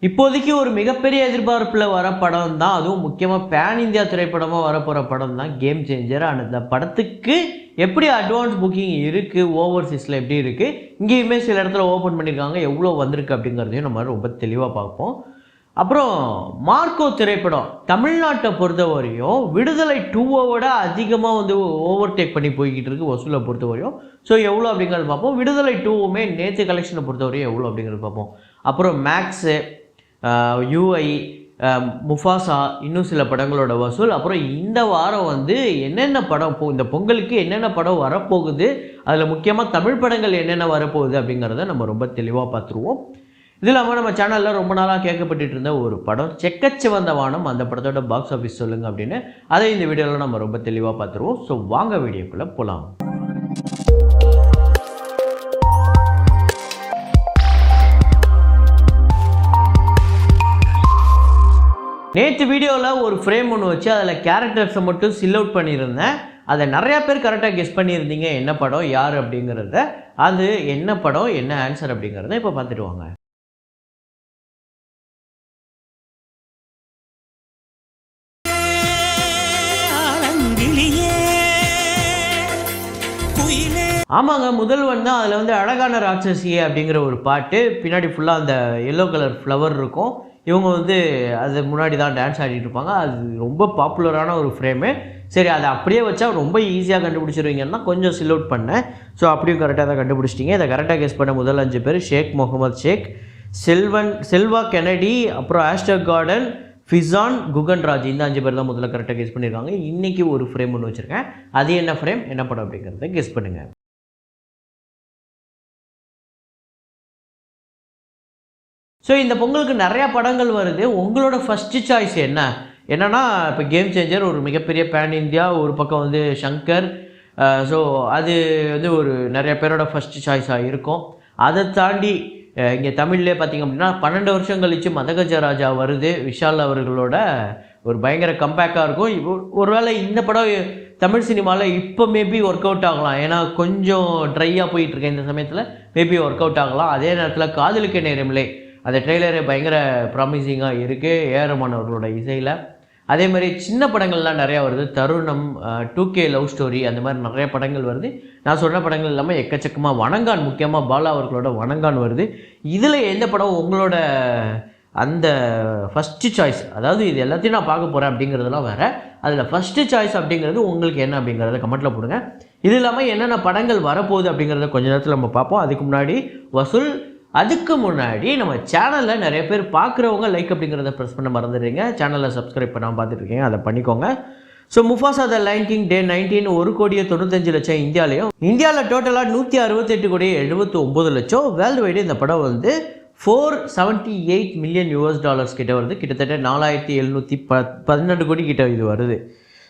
இப்போதைக்கு ஒரு மிகப்பெரிய எதிர்பார்ப்பில் வர படம் தான், அதுவும் முக்கியமாக பேன் இந்தியா திரைப்படமாக வரப்போகிற படம் தான் கேம் சேஞ்சர். அந்த படத்துக்கு எப்படி அட்வான்ஸ் புக்கிங் இருக்குது, ஓவர்சீஸில் எப்படி இருக்குது, இங்கேயுமே சில இடத்துல ஓப்பன் பண்ணியிருக்காங்க, எவ்வளோ வந்திருக்கு அப்படிங்கிறதையும் நம்ம ரொம்ப தெளிவாக பார்ப்போம். அப்புறம் மார்க்கோ திரைப்படம் தமிழ்நாட்டை பொறுத்தவரையும் விடுதலை 2-ஓட அதிகமாக வந்து ஓவர்டேக் பண்ணி போய்கிட்டு இருக்குது வசூலை பொறுத்தவரையும். ஸோ எவ்வளோ அப்படிங்கிறது பார்ப்போம். விடுதலை 2வுமே நேற்று கலெக்ஷனை பொறுத்தவரையும் எவ்வளோ அப்படிங்கிறது பார்ப்போம். அப்புறம் மேக்ஸு, யூஐ, முஃபாசா, இன்னும் சில படங்களோட வசூல். அப்புறம் இந்த வாரம் வந்து என்னென்ன படம் இந்த பொங்கலுக்கு என்னென்ன படம் வரப்போகுது, அதில் முக்கியமாக தமிழ் படங்கள் என்னென்ன வரப்போகுது அப்படிங்கிறத நம்ம ரொம்ப தெளிவாக பார்த்துருவோம். இது இல்லாமல் நம்ம சேனலில் ரொம்ப நாளாக கேட்கப்பட்டு இருந்த ஒரு படம் செக்கச்சிவந்த வானம், அந்த படத்தோட பாக்ஸ் ஆஃபீஸ் சொல்லுங்கள் அப்படின்னு, அதை இந்த வீடியோவில் நம்ம ரொம்ப தெளிவாக பார்த்துருவோம். ஸோ வாங்க வீடியோக்குள்ளே போகலாம். நேற்று வீடியோவில் ஒரு ஃப்ரேம் ஒன்று வச்சு அதில் கேரக்டர்ஸை மட்டும் சில் அவுட் பண்ணியிருந்தேன். அதை நிறையா பேர் கரெக்டாக கெஸ் பண்ணியிருந்தீங்க என்ன படம் யார் அப்படிங்கிறத. அது என்ன படம் என்ன ஆன்சர் அப்படிங்கிறத இப்போ பார்த்துட்டு வாங்க. ஆமாங்க, முதல்வன் தான். அதில் வந்து அழகான ராட்சசியே அப்படிங்கிற ஒரு பாட்டு, பின்னாடி ஃபுல்லாக அந்த எல்லோ கலர் ஃப்ளவர் இருக்கும். இவங்க வந்து அது முன்னாடி தான் டான்ஸ் ஆடிட்டு இருப்பாங்க. அது ரொம்ப பாப்புலரான ஒரு ஃப்ரேமு. சரி, அதை அப்படியே வச்சா ரொம்ப ஈஸியாக கண்டுபிடிச்சிருவீங்கன்னா கொஞ்சம் சில் அவுட் பண்ணேன். ஸோ அப்படியும் கரெக்டாக தான் கண்டுபிடிச்சிட்டிங்க. இதை கரெக்டாக கெஸ் பண்ண முதல் 5 பேர் ஷேக் முகமது ஷேக், செல்வா கெனடி, அப்புறம் ஆஸ்டர் கார்டன், ஃபிசான், குகன்ராஜ். இந்த 5 பேர் தான் முதல்ல கரெக்டாக கெஸ் பண்ணியிருக்காங்க. இன்றைக்கி ஒரு ஃப்ரேம் ஒன்று வச்சுருக்கேன். அது என்ன ஃப்ரேம் என்ன படம் அப்படிங்கிறத கெஸ் பண்ணுங்கள். ஸோ இந்த பொங்கலுக்கு நிறையா படங்கள் வருது. உங்களோட ஃபஸ்ட்டு சாய்ஸ் என்னன்னா இப்போ கேம் சேஞ்சர் ஒரு மிகப்பெரிய பேன் இந்தியா, ஒரு பக்கம் வந்து சங்கர். ஸோ அது வந்து ஒரு நிறைய பேரோட ஃபஸ்ட்டு சாய்ஸாக இருக்கும். அதை தாண்டி இங்கே தமிழ்லே பார்த்திங்க அப்படின்னா 12 வருஷம் கழித்து மதகஜராஜா வருது. விஷால் அவர்களோட ஒரு பயங்கர கம்பேக்காக இருக்கும். ஒருவேளை இந்த படம் தமிழ் சினிமாவில் இப்போ மேபி ஒர்க் அவுட் ஆகலாம், ஏன்னா கொஞ்சம் ட்ரையாக போயிட்டுருக்கேன் இந்த சமயத்தில். மேபி ஒர்க் அவுட் ஆகலாம். அதே நேரத்தில் காதலுக்கே நேரமில்லை, அந்த ட்ரெய்லரே பயங்கர ப்ராமிசிங்காக இருக்குது ஏஆர் ரஹ்மான் அவர்களோட இசையில். அதே மாதிரி சின்ன படங்கள்லாம் நிறையா வருது. தருணம், 2K லவ் ஸ்டோரி, அந்த மாதிரி நிறைய படங்கள் வருது. நான் சொன்ன படங்கள் இல்லாமல் எக்கச்சக்கமாக வணங்கான், முக்கியமாக பாலா அவர்களோட வணங்கான் வருது. இதில் எந்த படம் உங்களோட அந்த ஃபஸ்ட்டு சாய்ஸ், அதாவது இது எல்லாத்தையும் நான் பார்க்க போகிறேன் அப்படிங்கிறதுலாம் வேறு, அதில் ஃபஸ்ட்டு சாய்ஸ் அப்படிங்கிறது உங்களுக்கு என்ன அப்படிங்கிறத கமெண்ட்டில் போடுங்க. இது இல்லாமல் என்னென்ன படங்கள் வரப்போகுது அப்படிங்கிறத கொஞ்ச நேரத்தில் நம்ம பார்ப்போம். அதுக்கு முன்னாடி வசூல், அதுக்கு முன்னாடி நம்ம சேனலில் நிறைய பேர் பார்க்குறவங்க லைக் அப்படிங்கிறத ப்ரெஸ் பண்ண மறந்துடுறீங்க. சேனலில் சப்ஸ்கிரைப் பண்ணாமல் பார்த்துட்ருக்கீங்க, அதை பண்ணிக்கோங்க. So Mufasa the lion king day 19 1,95,00,000 இந்தியாவில் டோட்டலாக 168,79,00,000. வேர்ல்டு வைடு இந்த படம் வந்து $478 மில்லியன் கிட்ட வருது. கிட்டத்தட்ட 4,712 கோடி கிட்ட இது வருது.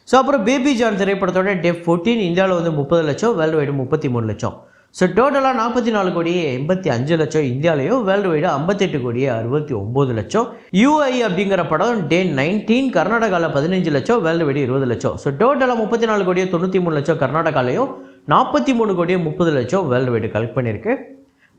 ஸோ அப்புறம் பேபி ஜான் திரைப்படத்தோட டே 14 இந்தியாவில் வந்து 30 லட்சம், வேர்ல்டு வைடு 33 லட்சம். ஸோ டோட்டலாக 44,85,00,000 இந்தியாவிலையும், வேர்ல்டு வைடு 58,69 லட்சம். யூஐ அப்படிங்கிற படம் டே 19 கர்நாடகாவில் 15 லட்சம், வேர்ல்டு வைடு 20 லட்சம். ஸோ டோட்டலாக 34,93,00,000 கர்நாடகாலையும், 43,30,00,000 வேர்ல்டு வைடு கலெக்ட் பண்ணியிருக்கு.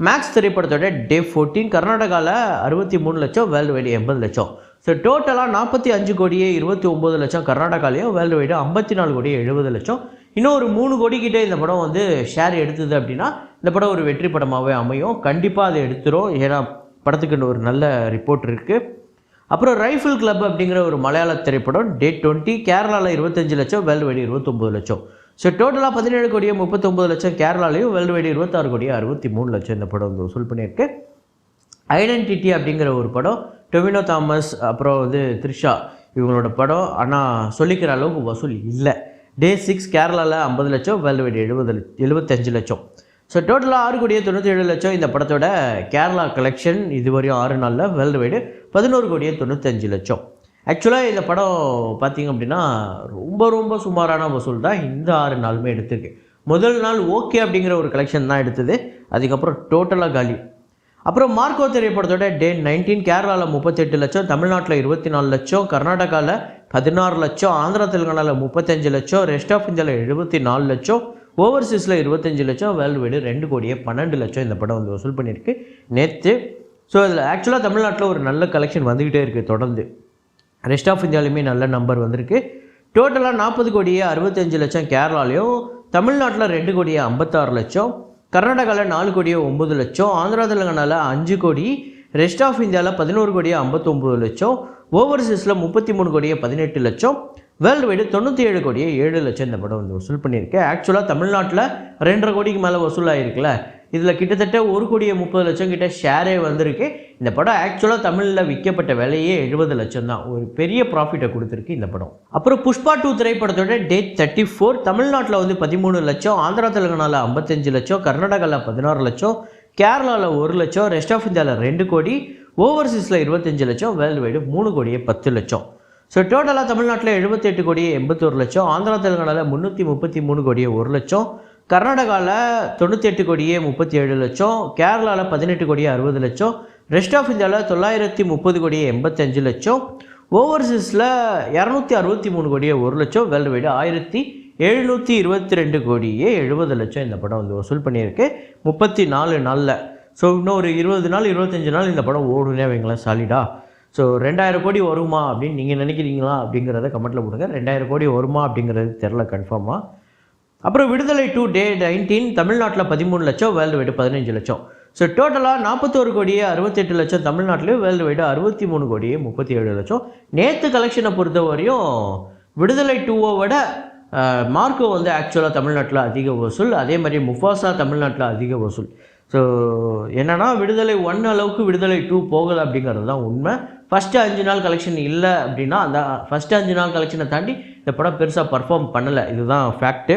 மேக்ஸ் திரைப்படத்தோட டே 14 கர்நாடகாவில் 63 லட்சம், வேர்ல்டு வைடு 80 லட்சம். ஸோ டோட்டலாக 45,29,00,000 கர்நாடகாலையும், வேர்ல்டு வைடு 54,70 லட்சம். இன்னும் ஒரு 3 கோடி கிட்டே இந்த படம் வந்து ஷேர் எடுத்தது அப்படின்னா இந்த படம் ஒரு வெற்றி படமாகவே அமையும். கண்டிப்பாக அதை எடுத்துரும், ஏன்னா படத்துக்கு ஒரு நல்ல ரிப்போர்ட் இருக்குது. அப்புறம் ரைஃபிள் கிளப் அப்படிங்கிற ஒரு மலையாள திரைப்படம் டே 20 கேரளாவில் 25 லட்சம், வேர்ல்டு வைடு 29 லட்சம். ஸோ டோட்டலாக 17,39,00,000 கேரளாலையும், வேர்ல்டு வைடு 26,63 லட்சம் இந்த படம் வந்து வசூல் பண்ணியிருக்கு. ஐடென்டிட்டி அப்படிங்கிற ஒரு படம் டொவினோ தாமஸ் அப்புறம் வந்து த்ரிஷா இவங்களோட படம், ஆனால் சொல்லிக்கிற அளவுக்கு வசூல் இல்லை. டே 6 கேரளாவில் 50 லட்சம், வேர்ல்டு வைடு 75 லட்சம். ஸோ டோட்டலாக 6,97,00,000 இந்த படத்தோட கேரளா கலெக்ஷன் இதுவரையும் 6 நாளில், வேர்ல்டு வைடு 11,95,00,000. ஆக்சுவலாக இந்த படம் பார்த்திங்க அப்படின்னா ரொம்ப சுமாரான வசூல் தான் இந்த 6 நாளுமே எடுத்திருக்கு. முதல் நாள் ஓகே அப்படிங்கிற ஒரு கலெக்ஷன் தான் எடுத்தது, அதுக்கப்புறம் டோட்டலாக காலி. அப்புறம் மார்க்கோ திரைப்படத்தோட டே 19 கேரளாவில் 38 லட்சம், தமிழ்நாட்டில் 24 லட்சம், கர்நாடகாவில் 16 லட்சம், ஆந்திரா தெலுங்கானாவில் 35 லட்சம், ரெஸ்ட் ஆஃப் இந்தியாவில் 74 லட்சம், ஓவர்சீஸில் 25 லட்சம், வேர்ல்டு வைடு 2,12,00,000 இந்த படம் வந்து வசூல் பண்ணியிருக்கு. நேற்று ஸோ இதில் ஆக்சுவலாக தமிழ்நாட்டில் ஒரு நல்ல கலெக்ஷன் வந்துக்கிட்டே இருக்குது தொடர்ந்து. ரெஸ்ட் ஆஃப் இந்தியாவிலுமே நல்ல நம்பர் வந்திருக்கு. டோட்டலாக 40 கோடியே 65 லட்சம் கேரளாலையும், தமிழ்நாட்டில் 2 கோடியே 56 லட்சம், கர்நாடகாவில் 4 கோடியே 9 லட்சம், ஆந்திரா தெலுங்கானாவில் 5 கோடி, ரெஸ்ட் ஆஃப் இந்தியாவில் 11 கோடியே 59 லட்சம், ஓவர்சீஸில் 33 கோடியே 18 லட்சம், வேர்ல்டு வைடு 97 கோடியே 7 லட்சம் இந்த படம் வந்து வசூல் பண்ணியிருக்கு. ஆக்சுவலாக தமிழ்நாட்டில் 2.5 கோடிக்கு மேலே வசூல் ஆகிருக்குல்ல, இதில் கிட்டத்தட்ட 1 கோடியே 30 லட்சம் கிட்ட ஷேரே வந்திருக்கு. இந்த படம் ஆக்சுவலாக தமிழில் விற்கப்பட்ட விலையே 70 லட்சம் தான். ஒரு பெரிய ப்ராஃபிட்டை கொடுத்துருக்கு இந்த படம். அப்புறம் புஷ்பா 2 திரைப்படத்தோட டேட் 34. தமிழ்நாட்டில் வந்து 13 லட்சம், ஆந்திரா தெலுங்கானாவில் 55 லட்சம், கர்நாடகாவில் 16 லட்சம், கேரளாவில் 1 லட்சம், ரெஸ்ட் ஆஃப் இந்தியாவில் 2 கோடி, ஓவர்சீஸில் 25 லட்சம், வேர்ல்டு வைடு 3 கோடியே 10 லட்சம். ஸோ டோட்டலாக தமிழ்நாட்டில் 78 கோடியே 81 லட்சம், ஆந்திரா தெலுங்கானாவில் 333 கோடியே 1 லட்சம், கர்நாடகாவில் 98 கோடியே 37 லட்சம், கேரளாவில் 18 கோடியே 60 லட்சம், ரெஸ்ட் ஆஃப் இந்தியாவில் 930 கோடியே 85 லட்சம், ஓவர்சீஸில் 263 கோடியே 1 லட்சம், வேர்ல்டு வைடு 1722 கோடியே 70 லட்சம் இந்த படம் வந்து வசூல் பண்ணியிருக்கு 34 நாளில். ஸோ இன்னும் ஒரு 20 நாள் 25 நாள் இந்த படம் ஓடுனே வைங்களேன் சாலிடா. ஸோ 2000 கோடி வருமா அப்படின்னு நீங்கள் நினைக்கிறீங்களா அப்படிங்கிறத கமெண்ட்டில் கொடுங்க. 2000 கோடி வருமா அப்படிங்கிறது தெரில கன்ஃபார்மாக. அப்புறம் விடுதலை 2 டே 19 தமிழ்நாட்டில் 13 லட்சம், வேர்ல்டு வைடு 15 லட்சம். ஸோ டோட்டலாக 41 கோடியே 68 லட்சம் தமிழ்நாட்டிலையும், வேர்ல்டு வைடு 63 கோடியே 37 லட்சம். நேற்று கலெக்ஷனை பொறுத்த வரையும் விடுதலை 2 விட மார்க்கோ வந்து ஆக்சுவலாக தமிழ்நாட்டில் அதிக வசூல், அதே மாதிரி முஃபாசா தமிழ்நாட்டில் அதிக வசூல். ஸோ என்னென்னா விடுதலை 1 அளவுக்கு விடுதலை 2 போகலை அப்படிங்கிறது தான் உண்மை. ஃபஸ்ட்டு 5 நாள் கலெக்ஷன் இல்லை அப்படின்னா அந்த ஃபஸ்ட்டு 5 நாள் கலெக்ஷனை தாண்டி இந்த படம் பெருசாக பர்ஃபார்ம் பண்ணலை, இதுதான் ஃபேக்ட்டு.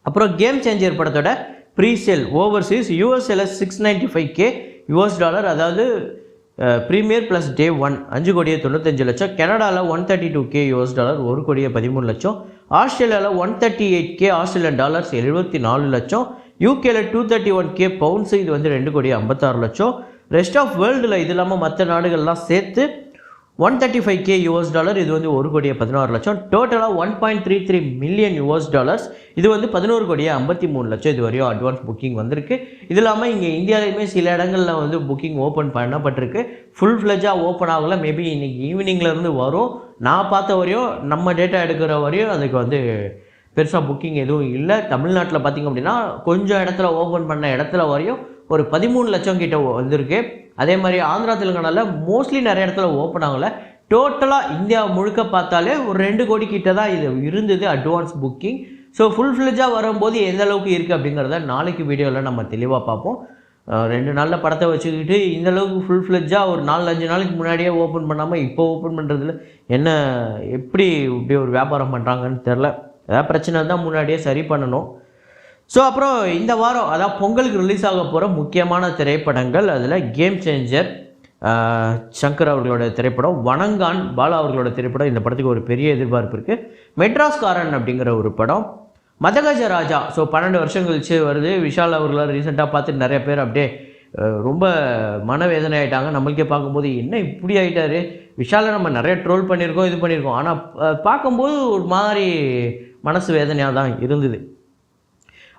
அப்புறம் கேம் சேஞ்சர் படத்தோட ப்ரீசேல் ஓவர்சீஸ் யூஎஸ்எல் $695K, அதாவது ப்ரீமியர் ப்ளஸ் டே 1 5 கோடியே 95 லட்சம், கனடாவில் $132K, 1 கோடியே 13 லட்சம், ஆஸ்திரேலியாவில் $138K ஆஸ்திரேலியன் டாலர்ஸ் 74 லட்சம், யூகேல $231K பவுண்ட்ஸு, இது வந்து 2 கோடியே 56 லட்சம், ரெஸ்ட் ஆஃப் வேர்ல்டில் இது இல்லாமல் மற்ற நாடுகள்லாம் சேர்த்து $135K, இது வந்து 1 கோடியே 16 லட்சம், டோட்டலாக $1.33 மில்லியன், இது வந்து 11 கோடியே 53 லட்சம் இது வரையும் அட்வான்ஸ் புக்கிங் வந்திருக்கு. இது இல்லாமல் இங்கே இந்தியாவிலையுமே சில இடங்களில் வந்து புக்கிங் ஓப்பன் பண்ணப்பட்டிருக்கு. ஃபுல் ஃப்ளெஜாக ஓப்பன் ஆகலை, மேபி இன்றைக்கி ஈவினிங்லேருந்து வரும். நான் பார்த்த வரையும் நம்ம டேட்டா எடுக்கிற வரையும் அதுக்கு வந்து பெருசாக புக்கிங் எதுவும் இல்லை. தமிழ்நாட்டில் பார்த்திங்க அப்படின்னா கொஞ்சம் இடத்துல ஓப்பன் பண்ண இடத்துல வரையும் ஒரு 13 லட்சம் கிட்ட வந்திருக்கு. அதே மாதிரி ஆந்திரா தெலுங்கானாவில் மோஸ்ட்லி நிறைய இடத்துல ஓப்பன் ஆகலை. டோட்டலாக இந்தியா முழுக்க பார்த்தாலே ஒரு 2 கோடி கிட்ட தான் இது இருந்தது அட்வான்ஸ் புக்கிங். ஸோ ஃபுல் ஃப்ளெஜாக வரும்போது எந்த அளவுக்கு இருக்குது அப்படிங்கிறத நாளைக்கு வீடியோவில் நம்ம தெளிவாக பார்ப்போம். 2 நாளில் படத்தை வச்சுக்கிட்டு இந்தளவுக்கு ஃபுல் ஃப்ளெஜாக ஒரு 4-5 நாளைக்கு முன்னாடியே ஓப்பன் பண்ணாமல் இப்போ ஓப்பன் பண்ணுறதுல என்ன எப்படி இப்படி ஒரு வியாபாரம் பண்ணுறாங்கன்னு தெரில. ஏதாவது பிரச்சனை தான் முன்னாடியே சரி பண்ணணும். ஸோ அப்புறம் இந்த வாரம் அதாவது பொங்கலுக்கு ரிலீஸ் ஆக போகிற முக்கியமான திரைப்படங்கள், அதில் கேம் சேஞ்சர் சங்கர் அவர்களோட திரைப்படம், வணங்கான் பாலா அவர்களோட திரைப்படம், இந்த படத்துக்கு ஒரு பெரிய எதிர்பார்ப்பு இருக்குது. மெட்ராஸ்காரன் அப்படிங்கிற ஒரு படம், மதகஜ ராஜா ஸோ 12 வருஷம் கழிச்சு வருது. விஷால் அவர்களை ரீசெண்டாக பார்த்துட்டு நிறைய பேர் அப்படியே ரொம்ப மனவேதனை ஆகிட்டாங்க. நம்மளுக்கே பார்க்கும்போது என்ன இப்படி ஆகிட்டாரு, விஷாலை நம்ம நிறைய ட்ரோல் பண்ணியிருக்கோம் இது பண்ணியிருக்கோம், ஆனால் பார்க்கும்போது ஒரு மாதிரி மனசு வேதனையாக தான் இருந்தது.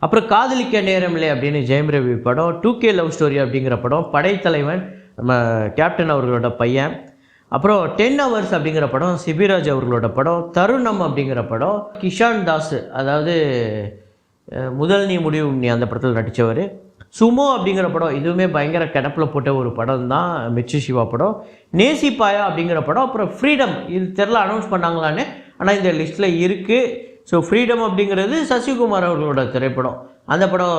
அப்புறம் காதலிக்க நேரமில்லை அப்படின்னு ஜெயம் ரவி படம், 2K லவ் ஸ்டோரி அப்படிங்கிற படம், படைத்தலைவன் நம்ம கேப்டன் அவர்களோட பையன். அப்புறம் 10 ஹவர்ஸ் அப்படிங்கிற படம் சிபிராஜ் அவர்களோட படம், தருணம் அப்படிங்கிற படம் கிஷான் தாஸ் அதாவது முதல் நீ முடிவு நீ அந்த படத்தில் நடித்தவர். சுமோ அப்படிங்கிற படம் இதுவுமே பயங்கர கிடப்பில் போட்ட ஒரு படம் தான் மிர்ச்சி சிவா படம். நேசிப்பாயா அப்படிங்கிற படம். அப்புறம் ஃப்ரீடம் இது தெரில அனௌன்ஸ் பண்ணாங்களான்னு, ஆனால் இந்த லிஸ்ட்டில் இருக்குது. ஸோ ஃப்ரீடம் அப்படிங்கிறது சசிகுமார் அவர்களோட திரைப்படம், அந்த படம்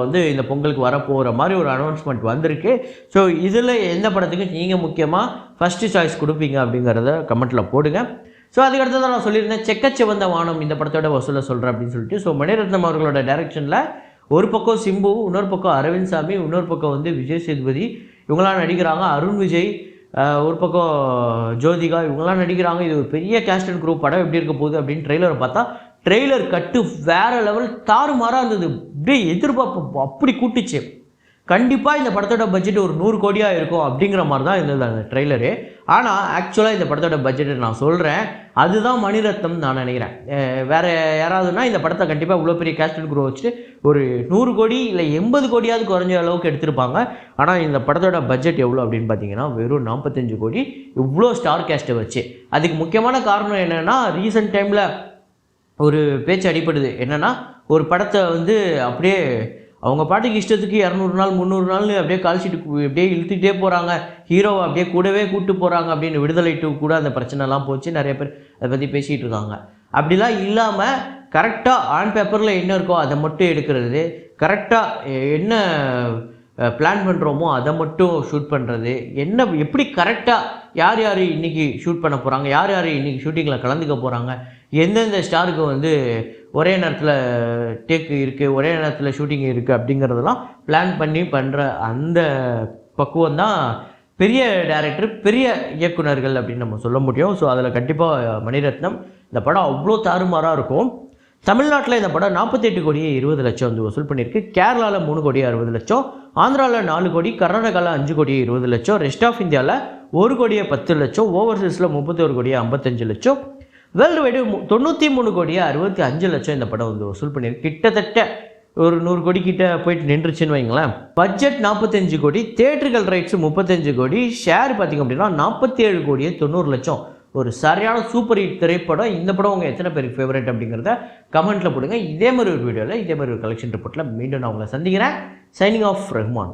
வந்து இந்த பொங்கலுக்கு வரப்போகிற மாதிரி ஒரு அனௌன்ஸ்மெண்ட் வந்திருக்கு. ஸோ இதில் எந்த படத்துக்கு நீங்கள் முக்கியமாக ஃபஸ்ட்டு சாய்ஸ் கொடுப்பீங்க அப்படிங்கிறத கமெண்ட்டில் போடுங்க. ஸோ அதுக்கடுத்து தான் நான் சொல்லியிருந்தேன் செக்கச்சிவந்த வானம் இந்த படத்தோட வசூலை சொல்கிறேன் அப்படின்னு சொல்லிட்டு. ஸோ மணிரத்னம் அவர்களோட டைரக்ஷனில் ஒரு பக்கம் சிம்பு, இன்னொரு பக்கம் அரவிந்த் சாமி, இன்னொரு பக்கம் வந்து விஜய் சேதுபதி இவங்களாம் நடிக்கிறாங்க. அருண் விஜய் ஒரு பக்கம் ஜோதிகா இவங்களாம் நடிக்கிறாங்க. இது ஒரு பெரிய கேஸ்ட் அண்ட் குரூப் படம் எப்படி இருக்க போகுது அப்படின்னு ட்ரெய்லரை பார்த்தா ட்ரெய்லர் கட்டு வேறு லெவல் தாறுமாறாக இருந்தது. அப்படியே எதிர்பார்ப்பு அப்படி கூட்டுச்சு. கண்டிப்பாக இந்த படத்தோட பட்ஜெட் ஒரு 100 கோடியாக இருக்கும் அப்படிங்கிற மாதிரி தான் இருந்தது அந்த ட்ரெய்லரு. ஆனால் ஆக்சுவலாக இந்த படத்தோட பட்ஜெட்டை நான் சொல்கிறேன், அதுதான் மணிரத்னம் நான் நினைக்கிறேன். வேறு யாராவதுனா இந்த படத்தை கண்டிப்பாக இவ்வளோ பெரிய கேஸ்ட் அண்ட் க்ரோ வச்சுட்டு ஒரு 100 கோடி இல்லை 80 கோடியாவது குறைஞ்ச அளவுக்கு எடுத்திருப்பாங்க. ஆனால் இந்த படத்தோட பட்ஜெட் எவ்வளோ அப்படின்னு பார்த்தீங்கன்னா வெறும் 45 கோடி, இவ்வளோ ஸ்டார் கேஸ்ட்டை வச்சு. அதுக்கு முக்கியமான காரணம் என்னென்னா, ரீசெண்ட் டைமில் ஒரு பேச்சு அடிப்படுது. என்னென்னா, ஒரு படத்தை வந்து அப்படியே அவங்க பாட்டுக்கு இஷ்டத்துக்கு 200 நாள் 300 நாள்னு அப்படியே கால்ஷீட்டு அப்படியே இழுத்துக்கிட்டே போகிறாங்க, ஹீரோவை அப்படியே கூடவே கூப்பிட்டு போகிறாங்க அப்படின்னு விடுதலை 2 கூட அந்த பிரச்சனைலாம் போச்சு. நிறைய பேர் அதை பற்றி பேசிகிட்டு இருக்காங்க. அப்படிலாம் இல்லாமல் கரெக்டாக ஆன் பேப்பரில் என்ன இருக்கோ அதை மட்டும் எடுக்கிறது, கரெக்டாக என்ன பிளான் பண்ணுறோமோ அதை மட்டும் ஷூட் பண்ணுறது, என்ன எப்படி கரெக்டாக யார் யார் இன்றைக்கி ஷூட் பண்ண போகிறாங்க, யார் யார் இன்றைக்கி ஷூட்டிங்கில் கலந்துக்க போகிறாங்க, எந்தெந்த ஸ்டாருக்கு வந்து ஒரே நேரத்தில் டேக்கு இருக்குது, ஒரே நேரத்தில் ஷூட்டிங் இருக்குது அப்படிங்கிறதெல்லாம் பிளான் பண்ணி பண்ணுற அந்த பக்குவம் தான் பெரிய டைரக்டர், பெரிய இயக்குனர்கள் அப்படின்னு நம்ம சொல்ல முடியும். ஸோ அதில் கண்டிப்பாக மணிரத்னம். இந்த படம் அவ்வளோ தாறுமாறாக இருக்கும். தமிழ்நாட்டில் இந்த படம் 48 கோடியே 20 லட்சம் வந்து வசூல் பண்ணியிருக்கு. கேரளாவில் 3 கோடியே 60 லட்சம், ஆந்திராவில் 4 கோடி, கர்நாடகாவில் 5 கோடியே 20 லட்சம், ரெஸ்ட் ஆஃப் இந்தியாவில் 1 கோடியே 10 லட்சம், ஓவர்சீஸில் 31 கோடியே 55 லட்சம், வேர்ல்டு வைடு 93 கோடியே 65 லட்சம் இந்த படம் வந்து வசூல் பண்ணியிருக்கு. கிட்டத்தட்ட ஒரு 100 கோடி கிட்ட போயிட்டு நின்றுச்சுன்னு வைங்களேன். பட்ஜெட் 45 கோடி, தியேட்டர்கள் ரைட்ஸ் 35 கோடி, ஷேர் பார்த்திங்க அப்படின்னா 47 கோடியே 90 லட்சம். ஒரு சரியான சூப்பர் ஹிட் திரைப்படம். இந்த படம் உங்கள் எத்தனை பேருக்கு ஃபேவரட் அப்படிங்கிறத கமெண்ட்டில் போடுங்க. இதே மாதிரி ஒரு வீடியோவில் இதே மாதிரி ஒரு கலெக்ஷன் ரிப்போர்ட்டில் மீண்டும் நான் உங்களை சந்திக்கிறேன். Signing off Rahman.